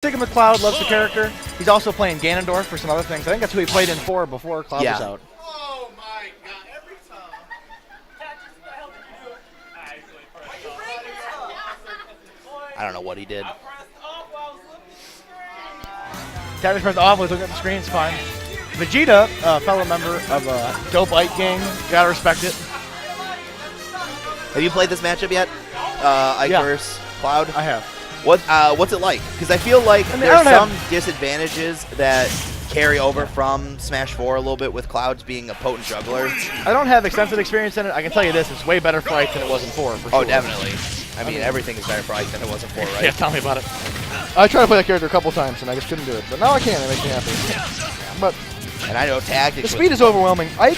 sticking with Cloud, loves the character. He's also playing Ganondorf for some other things. I think that's who he played in 4 before Cloud was out. Oh my god, every time. I don't know what he did. Tactiks pressed off, was looking at the screen, it's fine. Vegeta, a fellow member of Dope Ike Gang, gotta respect it. Have you played this matchup yet? Ike versus Cloud? I have. What's it like? Because I feel like there's some disadvantages that carry over from Smash 4 a little bit with Clouds being a potent juggler. I don't have extensive experience in it. I can tell you this, it's way better for Ike than it was in 4, for sure. Oh, definitely. I mean, everything is better for Ike than it was in 4, right? Yeah, tell me about it. I tried to play that character a couple times, and I just couldn't do it. But now I can, it makes me happy. But and I know Tactics. The speed is overwhelming. Ike,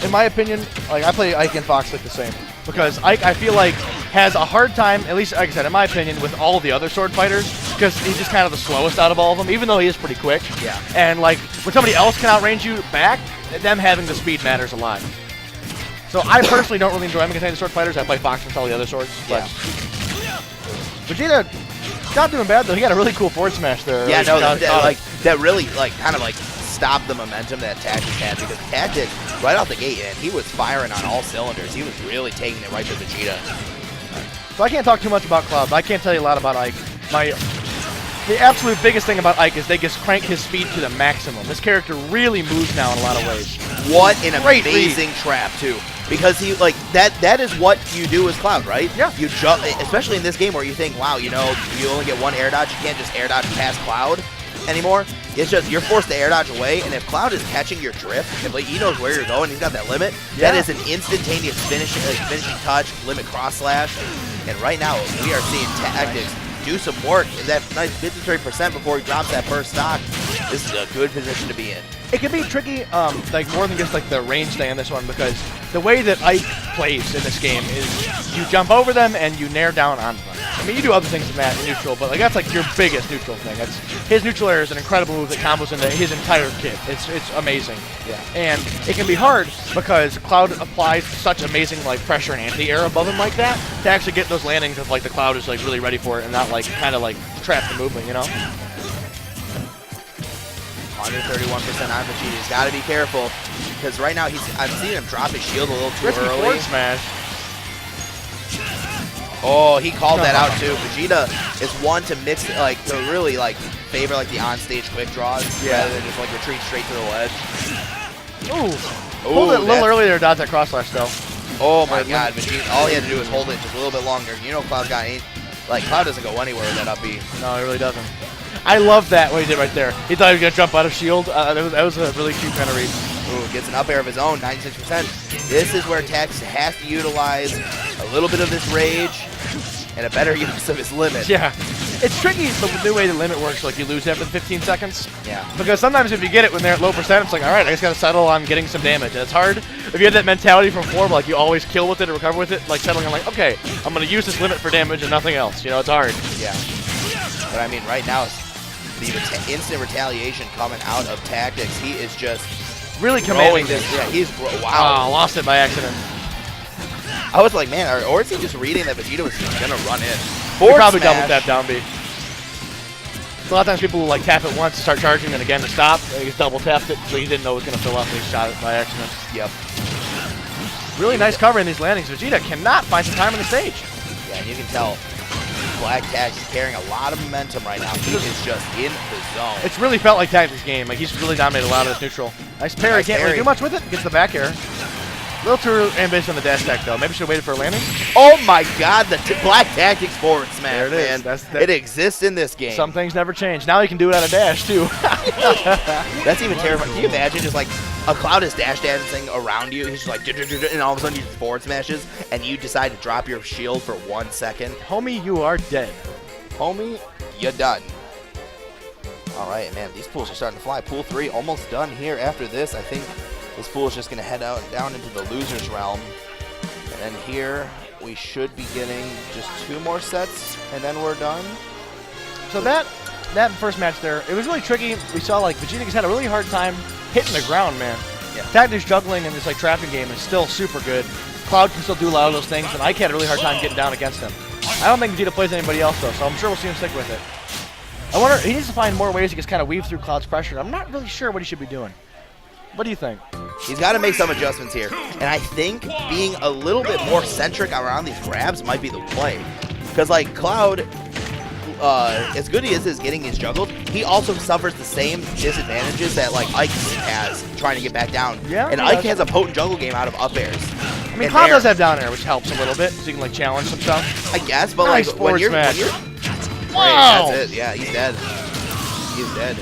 in my opinion, like I play Ike and Fox like the same. Because Ike, I feel like, has a hard time, at least, like I said, in my opinion, with all of the other sword fighters, because he's just kind of the slowest out of all of them, even though he is pretty quick. Yeah. And, like, when somebody else can outrange you back, them having the speed matters a lot. So I personally don't really enjoy him against any of the sword fighters. I play Fox against all the other swords. But Vegeta, not doing bad, though. He got a really cool forward smash there. Yeah, no, that really, kind of stopped the momentum that Tactics had, because Tactics, right out the gate, and he was firing on all cylinders. He was really taking it right to Vegeta. So I can't talk too much about Cloud, but I can't tell you a lot about Ike. The absolute biggest thing about Ike is they just crank his speed to the maximum. This character really moves now in a lot of ways. What an amazing trap, too. Because he, that is what you do as Cloud, right? Yeah. You jump, especially in this game where you think, wow, you know, you only get one air dodge, you can't just air dodge past Cloud anymore. It's just, you're forced to air dodge away, and if Cloud is catching your drift, if he knows where you're going, he's got that limit, that is an instantaneous finishing touch, limit cross slash. And right now, we are seeing Tactics do some work in that nice 53% before he drops that first stock. This is a good position to be in. It can be tricky, more than just the range thing in this one, because the way that Ike plays in this game is you jump over them and you nair down on them. I mean, you do other things in that neutral, but that's your biggest neutral thing. His neutral air is an incredible move that combos into his entire kit. It's amazing. Yeah. And it can be hard because Cloud applies such amazing pressure and anti-air above him like that to actually get those landings if the Cloud is really ready for it and not trap the movement, you know? 131% on Vegeta. He's got to be careful, because right now I'm seeing him drop his shield a little too early. Forward smash. Oh, he called that out too. Vegeta is one to mix, to really favor the on-stage quick draws rather than just retreat straight to the ledge. Ooh. Hold it a little earlier there, dodge that cross slash though. Oh my God, Vegeta! All he had to do was hold it just a little bit longer. You know, Cloud got Cloud doesn't go anywhere with that up B. No, he really doesn't. I love that what he did right there. He thought he was gonna jump out of shield. That was a really cute kind of read. Ooh, gets an up air of his own, 96%. This is where Tactics has to utilize a little bit of this rage and a better use of his limit. Yeah. It's tricky the new way the limit works, you lose after 15 seconds. Yeah. Because sometimes if you get it when they're at low percent, it's all right, I just gotta settle on getting some damage. And it's hard if you have that mentality from 4, you always kill with it or recover with it, settling on okay, I'm gonna use this limit for damage and nothing else. You know, it's hard. Yeah. But I mean, right now, the instant retaliation coming out of Tactics, he is just really commanding this. Yeah, he's wow. Oh, lost it by accident. I was like, man, or is he just reading that Vegeta was just gonna run in? He probably double tap down B. So a lot of times people will tap it once, start charging, and again to stop. He just double tapped it, so he didn't know it was gonna fill up, and he shot it by accident. Yep. Really nice cover in these landings. Vegeta cannot find some time on the stage. Yeah, and you can tell Black Tactics is carrying a lot of momentum right now. He is just in the zone. It's really felt like Tactics' game. He's really dominated a lot of this neutral. Nice parry. Can't really do much with it. Gets the back air. A little too ambitious on the dash attack, though. Maybe should have waited for a landing. Oh my God, the Black Tactics forward smash, there it is. Man. It exists in this game. Some things never change. Now he can do it out of dash, too. That's even terrifying. Can you imagine just a Cloud is dash dancing around you, he's just and all of a sudden you just forward smashes, and you decide to drop your shield for 1 second. Homie, you are dead. Homie, you're done. All right, man, these pools are starting to fly. Pool 3 almost done here after this. I think this pool is just going to head out and down into the loser's realm. And then here we should be getting just 2 more sets, and then we're done. So that first match there, it was really tricky. We saw Vegeta just had a really hard time hitting the ground, man. Yeah. Tactics juggling in this trapping game is still super good. Cloud can still do a lot of those things, and Ike had a really hard time getting down against him. I don't think Vegeta plays anybody else though, so I'm sure we'll see him stick with it. I wonder, he needs to find more ways to just kind of weave through Cloud's pressure. I'm not really sure what he should be doing. What do you think? He's got to make some adjustments here. And I think being a little bit more centric around these grabs might be the play. Because, like, Cloud, as good as he is getting his juggled, he also suffers the same disadvantages that, like, Ike has trying to get back down. Yeah, and Ike has a potent juggle game out of up airs. I mean, Cloud does have down air, which helps a little bit, so you can, like, challenge some stuff. I guess, but, nice like, when you're... Wow! That's it. Yeah, he's dead. He's dead.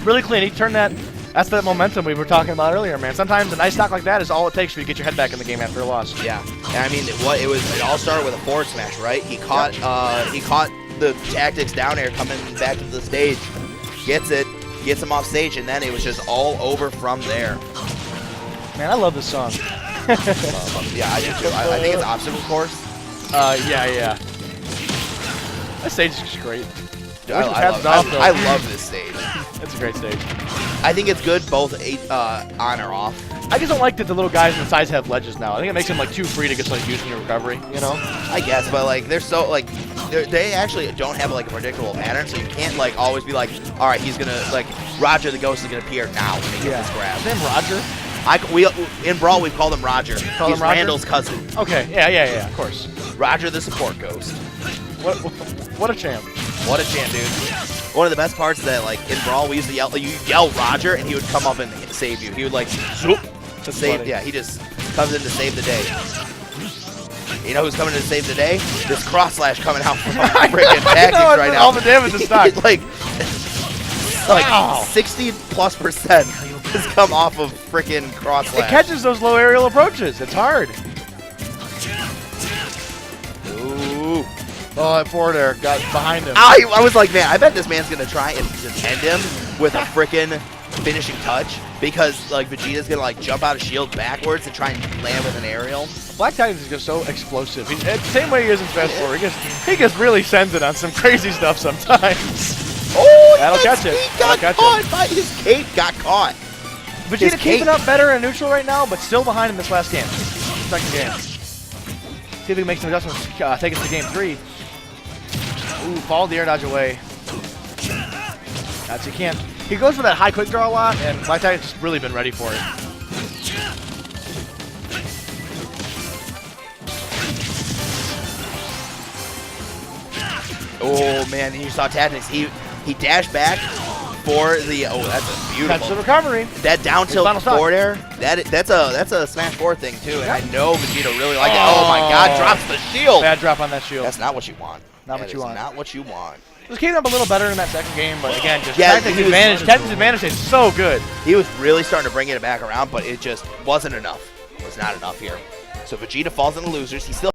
Really clean. He turned that... That's that momentum we were talking about earlier, man. Sometimes a nice stock like that is all it takes for you to get your head back in the game after a loss. Yeah, and I mean, it all started with a forward smash, right? He caught the Tactiks down air coming back to the stage, gets it, gets him off stage, and then it was just all over from there. Man, I love this song. Yeah, I do too. I think it's obstacle course. Yeah. That stage is just great. Dude, I love this stage. It's a great stage. I think it's good both on or off. I just don't like that the little guys on the sides have ledges now. I think it makes them like too free to get like used in your recovery, you know? I guess, but like they're so like they actually don't have like a predictable pattern, so you can't like always be like, all right, he's gonna like Roger the Ghost is gonna appear now when he gets this grab. Is his name Roger? In Brawl we call him Roger. He's Roger? Randall's cousin. Okay, yeah, of course. Roger the support ghost. What a champ. What a champ, dude. One of the best parts is that, like, in Brawl, we used to yell Roger, and he would come up and save you. He would, like, zoop to save. Yeah, he just comes in to save the day. You know who's coming in to save the day? This cross slash coming out from freaking Tactiks right now. All the damage is stuck. like 60+% has come off of freaking cross slash. It catches those low aerial approaches. It's hard. Ooh. Oh, that forward air got behind him. I was like, man, I bet this man's going to try and just end him with a freaking finishing touch because, like, Vegeta's going to, like, jump out of shield backwards and try and land with an aerial. Black Titans is just so explosive. He's the same way he is in Smash 4. He just really sends it on some crazy stuff sometimes. Oh, that'll catch it. He got caught. His cape got caught. Vegeta keeping up better in neutral right now, but still behind in this last game. Second game. See if he can make some adjustments. Take us to game 3. Ooh, followed the air dodge away. That's he can't. He goes for that high quick draw a lot, and Black Titans just really been ready for it. Oh man, you saw Tactiks. He dashed back for the that's a beautiful. Catch the recovery. That down tilt forward air. That's a Smash 4 thing too, and I know Vegeta really liked it. Oh my God, drops the shield. Bad drop on that shield. That's not what you want. Not what you want. Not what you want. He came up a little better in that second game, but again, just Tactics advantage is so good. He was really starting to bring it back around, but it just wasn't enough. It was not enough here. So Vegeta falls in the losers. He still